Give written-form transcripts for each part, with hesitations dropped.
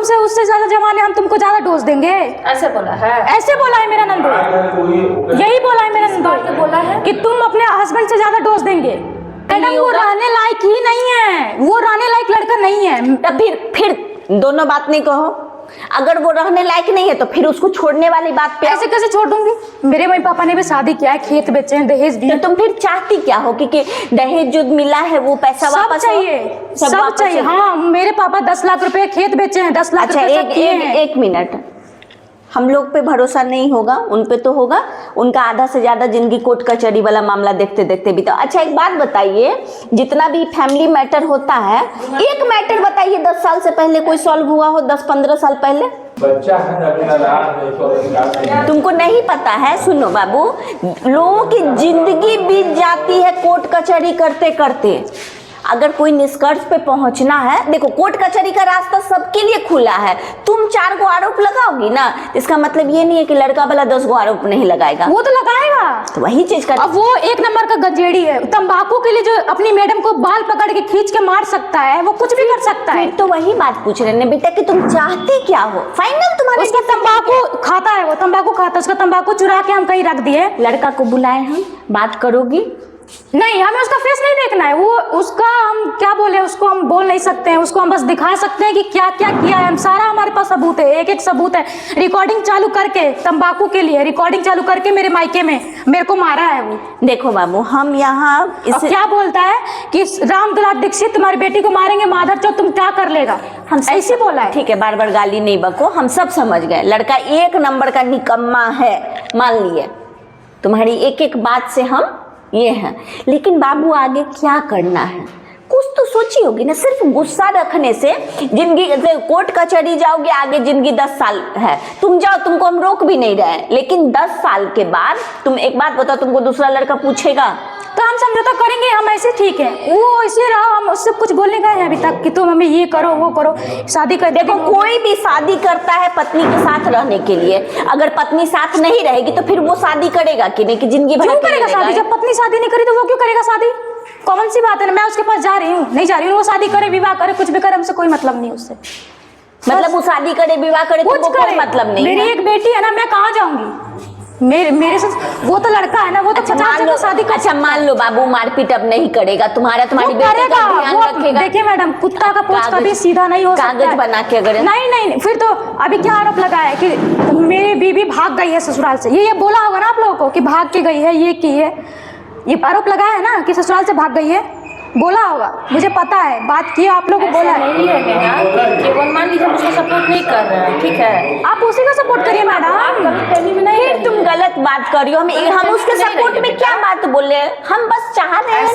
तुमसे उससे ज्यादा जवान है, हम तुमको ज्यादा डोज देंगे। ऐसे बोला है? ऐसे बोला है मेरा नंदोई, यही बोला है मेरा नंदोई बोला है कि तुम अपने हस्बैंड से ज्यादा डोज देंगे। मैडम वो रहने लायक ही नहीं है, वो रहने लायक लड़का नहीं है। तब फिर दोनों बात नहीं कहो। अगर वो रहने लायक नहीं है तो फिर उसको छोड़ने वाली बात पे ऐसे कैसे छोड़ दूंगी? मेरे मम्मी पापा ने भी शादी किया है, खेत बेचे हैं, दहेज दिए। तो तुम फिर चाहती क्या हो कि दहेज जो मिला है वो पैसा सब वापस चाहिए, सब चाहिए। हाँ, मेरे पापा 10 लाख रुपए खेत बेचे हैं, 10 लाख अच्छा, एक मिनट, हम लोग पे भरोसा नहीं होगा, उन पे तो होगा। उनका आधा से ज्यादा जिंदगी कोर्ट कचहरी वाला मामला देखते देखते बीता। अच्छा एक बात बताइए, जितना भी फैमिली मैटर होता है, एक मैटर बताइए 10 साल से पहले कोई सॉल्व हुआ हो, 10-15 साल पहले? बच्चा है तुमको नहीं पता है? सुनो बाबू, लोगों की जिंदगी बीत जाती है कोर्ट कचहरी करते करते। अगर कोई निष्कर्ष पे पहुंचना है, देखो कोर्ट कचहरी का रास्ता सबके लिए खुला है। तुम 4 गो आरोप लगाओगी ना, इसका मतलब ये नहीं है कि लड़का वाला 10 गो आरोप नहीं लगाएगा। वो तो लगाएगा, तो वही चीज का। अब वो एक नंबर का गंजेड़ी है। तंबाकू के लिए जो अपनी मैडम को बाल पकड़ के खींच के मार सकता है, वो कुछ भी कर सकता है। तो वही बात पूछ रहे हैं बेटा कि तुम चाहती क्या हो? फाइनल तुम्हारे उसका तंबाकू खाता है, वो तंबाकू खाता है, उसका तंबाकू चुरा के हम कहीं रख दिए। लड़का को बुलाए, हम बात करोगी? नहीं, हमें उसका फेस नहीं देखना है। वो उसका हम क्या बोले, उसको हम बोल नहीं सकते हैं, उसको हम बस दिखा सकते हैं कि क्या क्या किया है। हम सारा, हमारे पास सबूत है, एक एक सबूत है। रिकॉर्डिंग चालू करके, तंबाकू के लिए रिकॉर्डिंग चालू करके मेरे मायके में मेरे को मारा है वो। देखो बाबू, हम यहाँ क्या बोलता है कि राम दुलार दीक्षित तुम्हारी बेटी को मारेंगे, माधर चौथ तुम क्या कर लेगा, हम ऐसे बोला है। ठीक है, बार बार गाली नहीं बको, हम सब समझ गए। लड़का एक नंबर का निकम्मा है, मान लिए। तुम्हारी एक एक बात से हम ये है, लेकिन बाबू आगे क्या करना है कुछ तो सोची होगी ना। सिर्फ गुस्सा रखने से जिंदगी, कोर्ट कचहरी जाओगे, आगे जिंदगी 10 साल है, तुम जाओ, तुमको हम रोक भी नहीं रहे, लेकिन 10 साल के बाद तुम एक बात बताओ, तुमको दूसरा लड़का पूछेगा तो हम समझौता करेंगे, हम ऐसे ठीक है। वो ऐसे रहा, हम उससे कुछ बोलने गए हैं अभी तक कि तुम हमें ये करो वो करो, शादी कर। देखो कोई भी शादी करता है पत्नी के साथ रहने के लिए। अगर पत्नी साथ नहीं रहेगी तो फिर वो शादी करेगा कि नहीं, कि जिंदगी भर क्यों करेगा शादी? जब पत्नी शादी नहीं करी तो वो क्यों करेगा शादी? कौन सी बात है ना, मैं उसके पास जा रही हूँ, नहीं जा रही हूँ, वो शादी करे, विवाह करे, कुछ भी करे, हमसे कोई मतलब नहीं उससे। मतलब वो शादी करे, विवाह करे, कुछ कोई मतलब नहीं। मेरी एक बेटी है ना, मैं कहाँ जाऊंगी? मेरे से वो तो लड़का है ना, वो तो 50 जगह शादी कर। अच्छा मान लो बाबू मारपीट अब नहीं करेगा, तुम्हारी बेटी का ध्यान रखेगा। देखिए मैडम, कुत्ता का पूंछ कभी सीधा नहीं हो सकता। कागज बना के अगर नहीं, फिर तो अभी क्या आरोप लगा है कि मेरी बीवी भाग गई है ससुराल से। ये बोला होगा ना आप लोगों को कि भाग के गई है, ये की है, ये आरोप लगा है ना कि ससुराल से भाग गई है, बोला होगा, मुझे पता है, बात किया आप लोगों को, बोला है। नहीं है मेरा, केवल मान लीजिए हम उसको सपोर्ट नहीं कर रहे हैं, ठीक है, आप उसी का सपोर्ट करिए मैडम। फिर तुम गलत बात कर रही हो। हम उसके सपोर्ट में क्या बात बोले, हम बस चाह रहे हैं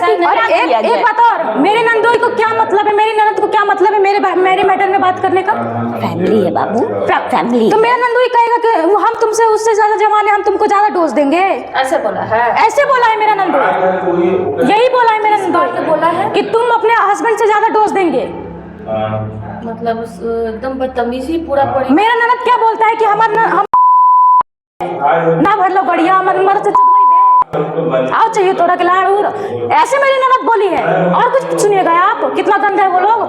कि एक बात और, मेरे नंदोई को क्या मतलब है, मेरी ननद को क्या मतलब है मेरे मैटर में बात करने का? फैमिली है बाबू, फैमिली। तो मेरा नंदोई कहेगा कि हम तुमसे उससे ज्यादा जवान है, हम तुमको ज्यादा डोज देंगे। ऐसे बोला है? ऐसे बोला है मेरा नंदोई, यही बोला है मेरा नंदोई बोला है कि तुम अपने हस्बैंड से ज्यादा डोज देंगे। मतलब एकदम बदतमीजी पूरा पड़ी। मेरा ननद क्या बोलता है कि हम ना भर लो बढ़िया, हम मर से आओ चाहिए तोड़ा के लाड़, ऐसे मेरी ननद बोली है। और कुछ सुनिएगा आप, कितना गंदा है वो लोग।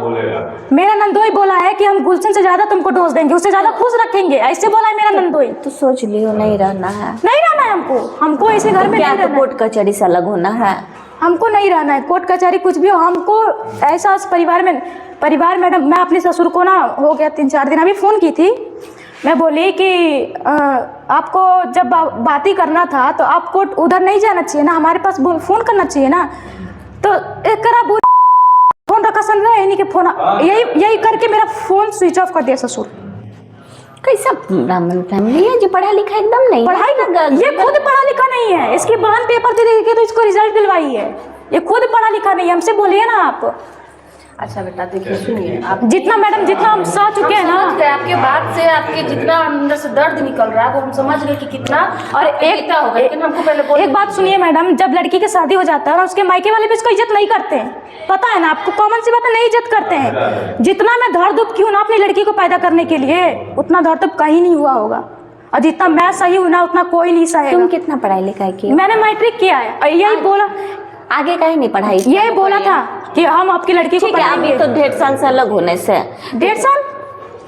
मेरा नंदोई बोला है कि हम गुलशन से ज्यादा तुमको डोज देंगे, उससे ज्यादा खुश रखेंगे, ऐसे बोला है मेरा नंदोई। तो सोच लियो, नहीं रहना है, नहीं रहना है हमको ऐसे घर में नहीं रहना। कोर्ट कचहरी से अलग होना है, हमको नहीं रहना है, कोर्ट कचहरी कुछ भी हो। हमको ऐसा परिवार मैडम, मैं अपने ससुर को ना हो गया 3-4 दिन, अभी फ़ोन की थी, मैं बोली कि आपको जब बात ही करना था तो आपको उधर नहीं जाना चाहिए ना, हमारे पास फ़ोन करना चाहिए ना। तो एक करा फ़ोन रखा सन रहा है, फोन यही करके मेरा फ़ोन स्विच ऑफ कर दिया ससुर। कैसा ब्राह्मण फैमिली है जो पढ़ा लिखा एकदम नहीं? पढ़ाई ना, ये खुद पढ़ा लिखा नहीं है, इसकी बहन पेपर दे के तो इसको रिजल्ट दिलवाई है, ये खुद पढ़ा लिखा नहीं है। हमसे बोलिए ना आप। अच्छा बेटा देखिए, सुनिए आप, जितना मैडम जितना हम सह चुके हैं ना, आपके बात से आपके जितना अंदर से दर्द निकल रहा है वो हम समझ गए कि कितना और एक क्या होगा। लेकिन हमको पहले एक बात सुनिए मैडम, जब लड़की की शादी हो जाता है ना, उसके मायके वाले भी उसको इज्जत नहीं करते हैं, पता है ना आपको, कॉमन सी बात है, नहीं इज्जत करते हैं। जितना मैं धड़ धूप क्यों ना अपनी लड़की को पैदा करने के लिए, उतना धड़ धूप कहीं नहीं हुआ होगा, और जितना मैं सही हूँ ना उतना कोई नहीं सही। तुम कितना पढ़ाई लिखाई की? मैंने मैट्रिक किया है, और यही बोला, आगे कहीं नहीं पढ़ाई, यही बोला था कि हम आपकी लड़की को पढ़ाएंगे। तो 1.5 साल से अलग होने से 1.5 साल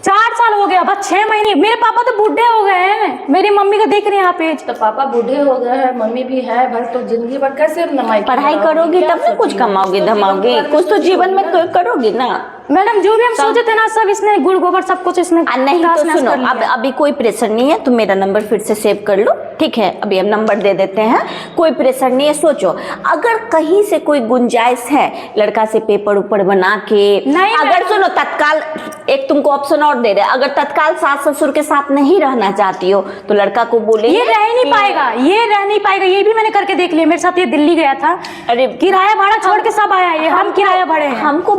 4 साल बस 6 महीने। मेरे पापा तो बूढ़े हो गए हैं, मेरी मम्मी का देख रहे हैं आप एज। तो पापा बूढ़े हो गए हैं, मम्मी भी है, भर तो जिंदगी भर कैसे नमाई पढ़ाई करोगी तब ना कुछ कमाओगी धमाओगी, कुछ तो जीवन में करोगी ना। मैडम जो भी हम सोचे थे ना सब इसने गुड़ गोबर सब कुछ इसने नहीं तो सुनो, अब अभी कोई प्रेशर नहीं है, तुम मेरा नंबर फिर से सेव कर लो, ठीक है? अभी हम नंबर दे देते हैं, कोई प्रेशर नहीं है। सोचो अगर कहीं से कोई गुंजाइश है लड़का से पेपर ऊपर बना के, अगर सुनो तत्काल एक तुमको ऑप्शन और दे रहे, अगर तत्काल सास ससुर के साथ नहीं रहना चाहती हो तो लड़का को बोले ये रह नहीं पाएगा, ये रह नहीं पाएगा। ये भी मैंने करके देख लिया, मेरे साथ ये दिल्ली गया था, अरे किराया भाड़ा छोड़ के सब आया ये, हम किराया भरे हैं। हमको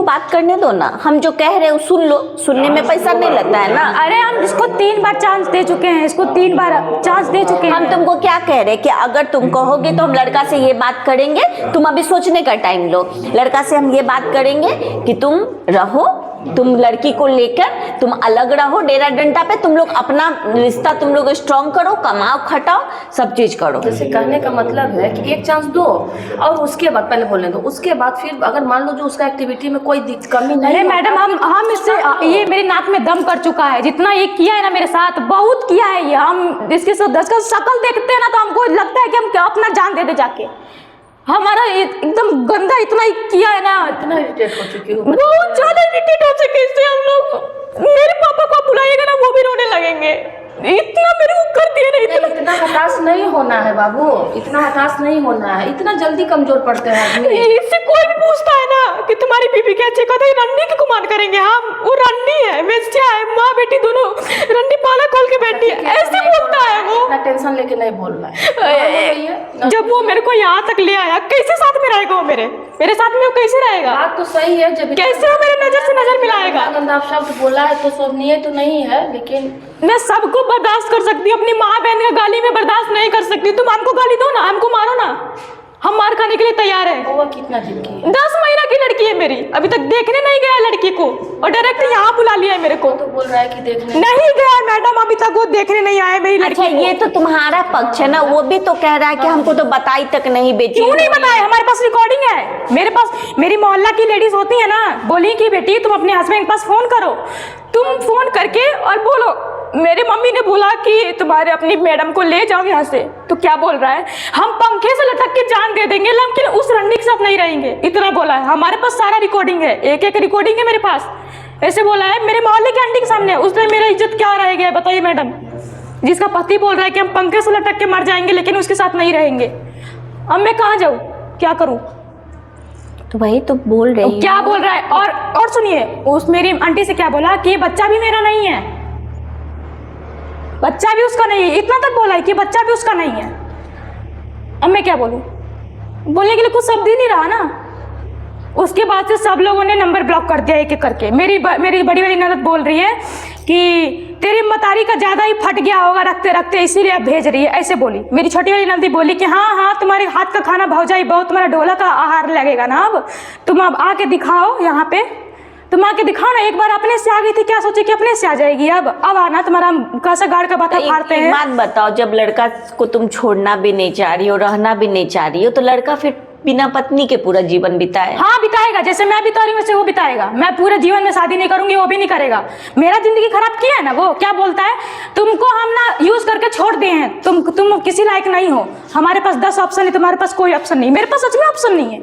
बात करने दो ना, हम जो कह रहे हैं सुन लो, सुनने में पैसा नहीं लगता है ना। अरे हम इसको 3 बार चांस दे चुके हैं, इसको 3 बार चांस दे चुके हैं। हम तुमको क्या कह रहे हैं कि अगर तुम कहोगे तो हम लड़का से ये बात करेंगे, तुम अभी सोचने का टाइम लो। लड़का से हम ये बात करेंगे कि तुम रहो, तुम लड़की को लेकर तुम अलग रहो, डेरा डंडा पे तुम लोग अपना रिश्ता तुम लोग स्ट्रॉन्ग करो, कमाओ खटाओ, सब चीज करो। जैसे कहने का मतलब है कि एक चांस दो और उसके बाद पहले बोलने दो, उसके बाद फिर अगर मान लो जो उसका एक्टिविटी में कोई कमी नहीं। अरे मैडम हम इससे ये मेरे नाक में दम कर चुका है, जितना ये किया है ना मेरे साथ बहुत किया है ये। हम इसकी शक्ल देखते हैं ना तो हमको लगता है कि हम अपना जान दे दे जाके। हमारा एकदम गंदा इतना ही किया है ना, इतना इरिटेट हो चुकी हूँ, बहुत ज्यादा इरिटेट हो चुके इससे हम लोग। मेरे पापा को बुलाइएगा ना वो भी रोने लगेंगे, इतना मेरे को कर दिया ना। इतना हताश नहीं होना है बाबू, इतना हताश नहीं होना है, इतना जल्दी कमजोर पड़ते हैं आदमी। इससे कोई भी पूछता है ना कि तुम्हारी बीबी कैसे, कहते हैं रंडी की गुमान करेंगे हम, वो रंडी है, वेश्या है, माँ बेटी दोनों रंडी पाला खोल के बैठी है, ऐसे बोलता है वो। इतना टेंशन लेके नहीं बोल रहा है। जब वो मेरे को यहाँ तक ले आया, कैसे साथ में रहेगा वो मेरे साथ में वो कैसे रहेगा? बात तो सही है, जब कैसे वो मेरे नजर से नजर मिलाएगा? गंदा शब्द बोला है तो शोभनीय तो नहीं है, लेकिन मैं सबको बर्दाश्त कर सकती हूँ, अपनी माँ बहन का गाली में बर्दाश्त नहीं कर सकती। तुम हमको गाली दो ना, हमको मारो ना, हम मार खाने के लिए तैयार है। वो कितना जिंदगी है, 10 महीना की लड़की है मेरी, अभी तक देखने नहीं गया लड़की को और डायरेक्ट यहाँ बुला लिया है मेरे को। तो बोल रहा है कि देखने नहीं गया मैडम, अभी तक वो देखने नहीं आया मेरी लड़की। अच्छा ये तो तुम्हारा पक्ष है ना, वो भी तो कह रहा है कि हमको तो बताई तक नहीं बेटी। क्यों नहीं बताया? हमारे पास रिकॉर्डिंग है, मेरे पास मेरी मोहल्ला की लेडीज होती है ना, बोली कि बेटी तुम अपने हस्बैंड के पास फोन करो, तुम फोन करके और बोलो मेरी मम्मी ने बोला कि तुम्हारे अपनी मैडम को ले जाओ यहाँ से। तो क्या बोल रहा है, हम पंखे से लटक के जान दे देंगे लेकिन उस रंडी के साथ नहीं रहेंगे, इतना बोला है। हमारे पास सारा रिकॉर्डिंग है, एक रिकॉर्डिंग है मेरे पास, ऐसे बोला है मेरे मोहल्ले के आंटी के सामने। उसने मेरा इज्जत क्या रह गया बताइए मैडम, जिसका पति बोल रहा है कि हम पंखे से लटक के मर जाएंगे लेकिन उसके साथ नहीं रहेंगे। अब मैं कहाँ जाऊँ, क्या करूँ? तो वही तो बोल रही क्या बोल रहा है? और सुनिए, उस मेरी आंटी से क्या बोला कि बच्चा भी मेरा नहीं है, बच्चा भी उसका नहीं है, इतना तक बोला है कि बच्चा भी उसका नहीं है। अब मैं क्या बोलूं, बोलने के लिए कुछ शब्द ही नहीं रहा ना। उसके बाद से सब लोगों ने नंबर ब्लॉक कर दिया एक एक करके। मेरी बड़ी वाली ननद बोल रही है कि तेरी मतारी का ज्यादा ही फट गया होगा रखते रखते, इसीलिए अब भेज रही है, ऐसे बोली। मेरी छोटी वाली नंदी बोली कि हाँ तुम्हारे हाथ का खाना भौजाई बहुत, तुम्हारा ढोला का आहार लगेगा ना, अब तुम अब आके दिखाओ यहाँ पे, तुम आके दिखाओ ना। एक बार अपने से आ गई थी, क्या सोची कि अपने से आ जाएगी, अब आना तुम्हारा कैसा गाड़ का बाता फाड़ते हैं। बात बताओ, जब लड़का को तुम छोड़ना भी नहीं चाह रही हो, रहना भी नहीं चाह रही हो, तो लड़का फिर बिना पत्नी के पूरा जीवन बिताए? हाँ बिताएगा, जैसे मैं बिता रही हूँ वैसे वो बिताएगा। मैं पूरे जीवन में शादी नहीं करूंगी, वो भी नहीं करेगा। मेरा जिंदगी खराब किया है ना, वो क्या बोलता है, तुमको हम ना यूज करके छोड़ दिए हैं, तुम किसी लायक नहीं हो, हमारे पास 10 ऑप्शन है, तुम्हारे पास कोई ऑप्शन नहीं। मेरे पास सच में ऑप्शन नहीं है।